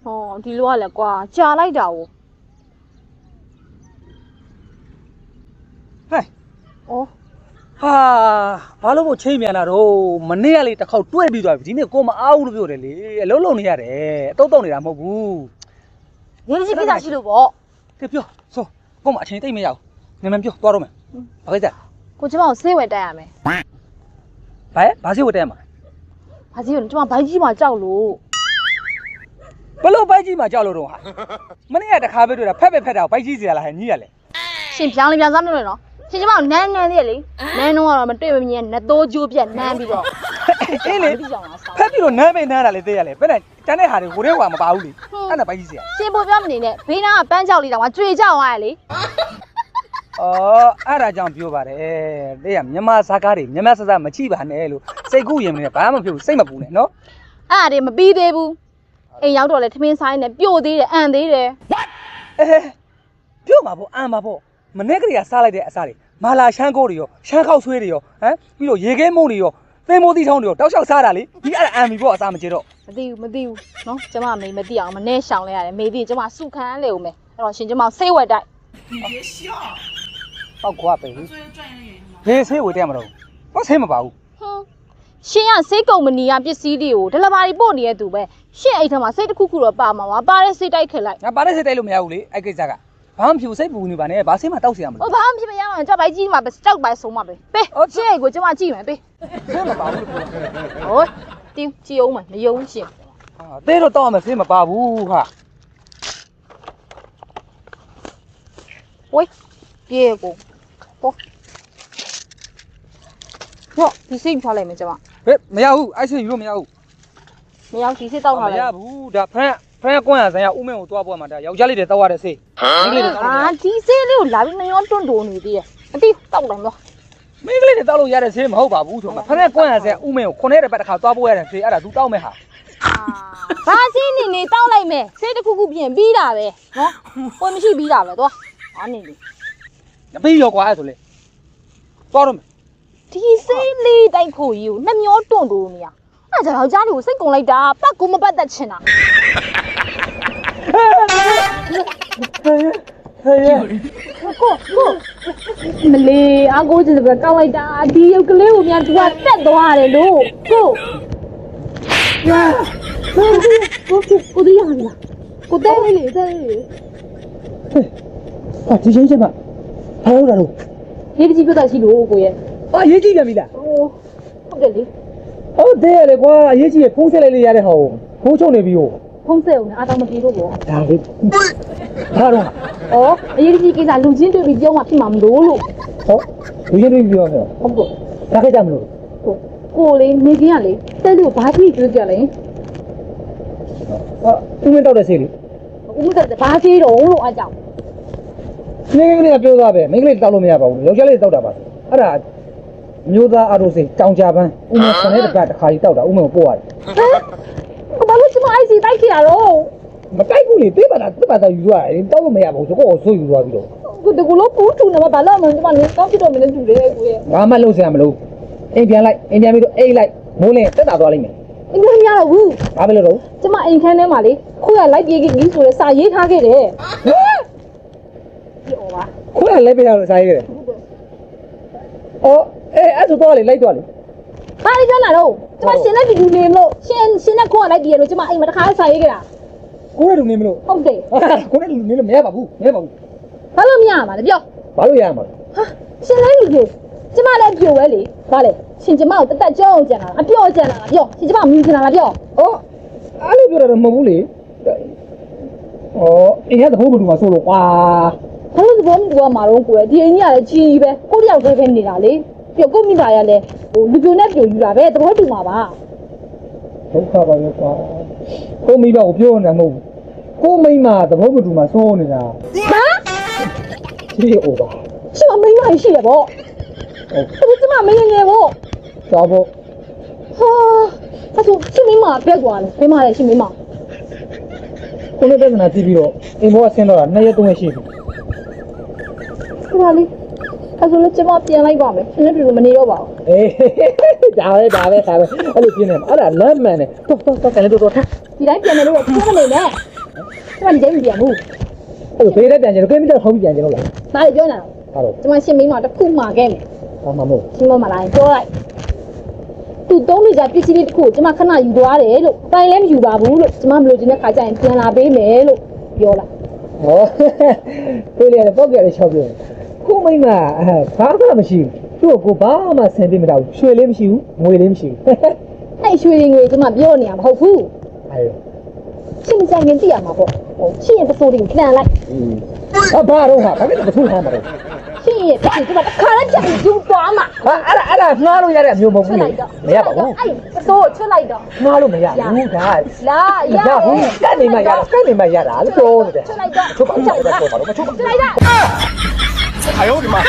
哦，ဒီလိုကလည်းကွာကြာလိုက်တာ哦ဟဲ့哦ဟာဘာလို့ကိုချိန်မြန်လာတော့မနေ့ကလေးတစ်ခေါက်တွဲပြီးသွားပြီဒီနေ့ကိုမအားဘူးလို့ပြောတယ်လေအလုံးလုံးနေရတယ်အတုတ်တုတ်နေတာမဟုတ်ဘူး ရင်းကြီးကိစ္စရှိလို့ပေါ့ ကဲပြောဆိုကိုမအချိန်တိတ်မရဘူးမြန်မြန်ပြောသွားတော့မယ်ဘာကိစ္စ ကိုကျမကိုဆေးဝယ်တက်ရမယ် ဘာစီဝတ်တဲမှာ ဘာကြီးလဲကျမဘိုက်ကြီးမှာကြောက်လို့ ဘလို့ဘိုက်ကြီးမှာကြောက်လို့တော့ဟာမနေ့ကတခါပဲတွေ့တာဖက်ဖက်တာဘိုက်ကြီးစီရလားဟဲ့ညီးရလဲ ရှင်ပြောင်းလေးပြောင်းစားမလို့နော်ရှင်ကျမကိုနန်းသေးရလေနန်းတော့မတွေ့မမြင်နဲ့တိုးကျိုးပြက်နန်းပြီးတော့ အေးလေဖက်ပြီးတော့နမ်းပေးနမ်းတာလေသိရလေဘယ်နဲ့တန်းတဲ့ဟာတွေဟိုထဲဟွာမပါဘူးလေအဲ့ဒါဘိုက်ကြီးစီရ ရှင်ပို့ပြောမနေနဲ့ဘေးနားကပန်းကြောက်လေးတောင်မှကြွေကြောက်သွားရလေ အော်အဲ့ဒါကြောင့်ပြောပါတယ်တဲ့ကမြန်မာစကားတွေမြန်မာစစမချိပါနဲ့လို့စိတ်ကူးရင်မင်းဘာမှမဖြစ်ဘူးစိတ်မပူနဲ့နော် အဲ့ဒါတွေမပြီးသေးဘူးအိမ်ရောက်တော့လေထမင်းဆိုင်နဲ့ပြို့သေးတယ်အန်သေးတယ် ပြောမှာပေါ့အံမှာပေါ့မနေ့ကလေးကစားလိုက်တဲ့အစားတွေမာလာရှမ်းကိုတွေရောရှမ်းခောက်ဆွေးတွေရောဟမ်ပြီးတော့ရေခဲမုံတွေရောသင်္ဘောသီးထောင်းတွေရောတောက်လျှောက်စားတာလေဒီအဲ့ဒါအံပြီပေါ့အစားမကြေတော့ မသိဘူးနော်ကျမမေမသိအောင်မနဲ့ရှောင်လဲရတယ်မေသိကျမစုခန်းလေဦးမယ်အဲ့တော့ရှင်ကျမဆေးဝယ်တိုက် 你别笑， ဟောက်ခွားပဲ 我最赚的原因嘛。 ဘယ်ဆေးဝယ်တဲ့မှာတော့ဘာဆေးမပါဘူး ဟွန်းရှင်ကစိတ်ကုမ္ပဏီကပစ္စည်းတွေကိုဒလဘာတွေပို့နေတဲ့သူပဲရှင်အိတ်ထဲမှာစိတ်တစ်ခုခုတော့ပါမှာပါတဲ့စိတ်တိုက်ခက်လိုက် ငါပါတဲ့ဆေးတိုက်လို့မရဘူးလေအဲ့ကိစ္စကဘာမှမဖြစ်ဘူးစိတ်ပူနေပါနဲ့ဘာဆေးမှတောက်เสียရမ ဟို လို့ ဘာမှဖြစ်မရမှာကြောက်ပိုက်ကြီးမှာပဲကြောက်ပိုက်ဆုံးမှာပဲပေးရှင်အိတ်ကိုကျမကြည့်မယ်ပေး ဆေးမပါဘူးလို့ပြော ဟိုတင်းကြည့်အောင်မယုံရှင် ဟာတဲတော့တောက်အောင်ဆေးမပါဘူးဟာ ဝေးပြေကိုပေါ်ဟောဒီစိတ်ထားလိုက်မယ်ကျမ ဟဲ့မရဘူးအဲ့ဆေးယူလို့မရဘူး မရောက်ဒီစိတ်တောက်ထား မ လိုက် ရဘူးဒါဖရန်ကွန်းရဆိုင်ရဥမင်းကိုသွားပေါ်မှာဒါယောက်ျားလေးတွေတောက်ရတဲ့ဆေးမိန်းကလေးတွေတောက်လို့ အာဒီစိတ်လေးကိုလာပြီးမရောတွန့်တိုးနေသေးတယ်အတိတောက်လိုက်တော့ မိန်းကလေးတွေတောက်လို့ရတဲ့ဆေးမဟုတ်ပါဘူးဆိုမှဖရက်ကွန်းရဆဲဥမင်းကိုခုနှစ်ရက်တစ်ပတ်တစ်ခါသွားပို့ရတဲ့ဆေးအဲ့ဒါ तू တောက်မဲ့ဟာ ဘာစိနေနေတောက်လိုက်မယ်စိတ်တစ်ခုခုပြင်ပြီးတာပဲနော်ကိုမရှိပြီးတာပဲသွားအားနေလေ မပြီးရောကွာအဲ့ဆိုလေသွားတော့မယ် ဒီစိတ်လေးတိုက်ကိုကြီးကိုနှမျောတွန့်တိုးနေရအဲ့ဒါကြောင့်ယောက်ျားလေးကိုစိတ်ကုန်လိုက်တာပတ်ကူမပတ်သက်ချင်တာ ကိုမလေးအကိုကျစပဲကောက်လိုက်တာဒီရုပ်ကလေးကိုမြန်သူကတက်သွားတယ်လို့ကိုဟာကိုဒီရလာကိုတဲလေးလေတဲလေး ဟာဒီချင်းချင်းပါဘာလို့လဲတော့ ရေးကြီးပြတ်ရှိလို့ကိုရဲ့ အာရေးကြည့်ပြန်ပြီလား ဟိုဟုတ်တယ်လေ ဟုတ်တယ်လေကွာအရေးကြီးရဖုံးဆက်လိုက်လေရတဲ့ဟောဖိုးချုံနေပြီဟို ဖုံးစဲအောင်အားတော့မပြေလို့ပေါ့ ဒါလေးဘာတော့ ဩအရေးကြီးကိစ္စလူချင်းတွေ့ပြီးပြောမှဖြစ်မှာမလို့ ဟောလူချင်းတွေပြောမယ် ဟုတ်ကော ဒါခဲ့ကြမလို့ ကိုလေးနေကင်းကလေတဲလေးကိုဘာဖြစ်ကြွကြလဲ ဟာသူမင်းတောက်တဲ့ဆေးလေ ဦးမကဘာသေးတော့လို့အားကြောင့် မိန်းကလေးကပြောသားပဲမိန်းကလေးတောက်လို့မရပါဘူးယောက်ျားလေးတောက်တာပါအဲ့ဒါမျိုးသားအားတို့စိတောင်ကြပန်းဥမခုနှစ်တစ်ပတ်တစ်ခါကြီးတောက်တာဥမကိုပို့ရတယ် ဟမ်ဘာလို့ကျမအိုက်စီတိုက်ခဲ့ရတော့ မတိုက်ဘူးလေပေးပါလားတစ်ပတ်တော့ယူရတယ်တောက်လို့မရပါဘူးဆိုတော့ဆိုယူသွားပြီးတော့ ကိုတကူလို့ပူးထူနေမှာဘာလို့မှကျမလည်းကောင်းဖြစ်တော့မနေတူတယ်ကိုရဲ့ ဘာမှလုပ်စရာမလိုအိမ်ပြန်လိုက်အိမ်ပြန်ပြီးတော့အိတ်လိုက်မိုးလင်းတက်တာသွားလိမ့်မယ် အင်းမရတော့ဘူး ဘာပဲလို့တော့ ကျမအိမ်ခန်းထဲမှာလေခုရလိုက်ပြေးကြီးဆိုရဲစာရေးထားခဲ့တယ်ပြောပါ ခုနလည်းပေးရလို့စားရတယ်အော်အဲ့ဆိုတော့လေလိုက်တော့လေ ဘာလို့ပြောလာတော့ကျမရှင်နဲ့တူနေမလို့ရှင်နဲ့ခုရလိုက်ပြေးလို့ကျမအိမ်မှာတခါစာရေးခဲ့တာ ကိုရတူနေမလို့ ဟုတ်တယ် ကိုရတူနေလို့မရပါဘူးမရပါဘူး ဘာလို့မရမှာလဲပြော ဘာလို့ရမှာလဲ ဟာရှင်လည်းလူကြီးကျမလည်းပြောပဲလေဘာလဲရှင်ကျမကိုတက်တက်ကြောက်ကြံလာအပြော့ကြံလာပြောရှင်ကျမမြင်ကြလာလားပြော အော်အဲ့လိုပြောတော့မဟုတ်ဘူးလေအော်အင်းရတဲ့ဘိုးဘသူမှဆိုလို့ကွာ ဘာလို့သဘောမတူမှာတော့ကိုယ်ဒီအိမ်ကြီးကလည်းကြီးပဲကိုတယောက်တည်းပဲနေတာလေပြောကိုမိသားရလဲဟိုလူပြိုနဲ့ပြိုယူတာပဲသဘောတူမှာပါ ဒုက္ခပါရောကွာကိုမိဘကိုပြောနေတာမဟုတ်ဘူးကိုမိမသဘောမတူမှစိုးနေတာ ဟာ ဒီအိုပါ ရှင်မမိန်းမရှိရပေါ့ ဟုတ် သူကျမမင်းငယ်ပေါ့ သွားဖို့ ဟာအဲ့ဆိုရှင်မင်းမပြက်သွားတယ်ဘယ်မှာလဲရှင်မင်းမ ကိုလေးပြဿနာကြည့်ပြီးတော့အိမ်ဘောကဆင်းတော့တာ2ရက်3ရက်ရှိပြီ ခါလေးအဲ့ဆိုလည်းကျမပြန်လိုက်ပါမယ်ရှင်နဲ့တူတူမနေတော့ပါဘူး အေးဒါပဲအဲ့လိုပြင်းနေမှာအဲ့ဒါလမ်းမှန်တယ်တော့ကန်လေးတော့ထား ဒီတိုင်းပြန်မယ်လို့ပြောမနေနဲ့ ကျမဒီချိန်မပြန်ဘူး အဲ့ဘေးနဲ့ပြန်ကြတော့ကိမတော့ထုံးပြန်ကြတော့လား ဒါလည်းပြောနေတာ ဟာတော့ ကျမရှင်းမင်းမတစ်ခုမှခဲ့မယ် ဘာမှမဟုတ် ရှင်းမမလာရင်ပြောလိုက်သူသုံးနေကြပစ္စည်းလေးတစ်ခုကျမခဏယူသွားတယ်လို့တိုင်လည်းမယူပါဘူးလို့ကျမမလို့ခြင်းတဲ့ခါကျရင်ပြန်လာပေးမယ်လို့ပြောလိုက် ဟောပြေးလေတော့ကြရချောက်ပြောခုမိမဘာမှမရှိဘူးသူ့ကိုဘာမှဆင်ပြေမတော့ရွှေလေးမရှိဘူးငွေလေးမရှိဘူး အဲ့ရွှေရင်ငွေကျမပြောနေရမဟုတ်ဘူး အဲ့ ရှင်းမဆိုင်ရင်သိရမှာပေါ့ရှင်းရင်ပစိုးတွေကိုခဏလိုက် ဘာတော့ဟာဘာဖြစ်လို့မထူးထားမှာတော့ ရှင်းရင်ကျမတစ်ခါလည်းပြန်ယူသွားမှာ ဟာအဲ့ဒါငှားလို့ရတဲ့အမျိုးမဟုတ်ဘူးလေမရပါဘူး အဲ့ပစိုးချွတ်လိုက်တော့ ငှားလို့မရဘူးဒါ လာရ ရဘူးကနေမှရတာကနေမှရတာလို့ပြောနေတယ် ချွတ်လိုက်တော့ ချုပ်ပါဦးချုပ်ပါဦးမချုပ်ပါ ချွတ်လိုက်တော့ 哎呦我的妈！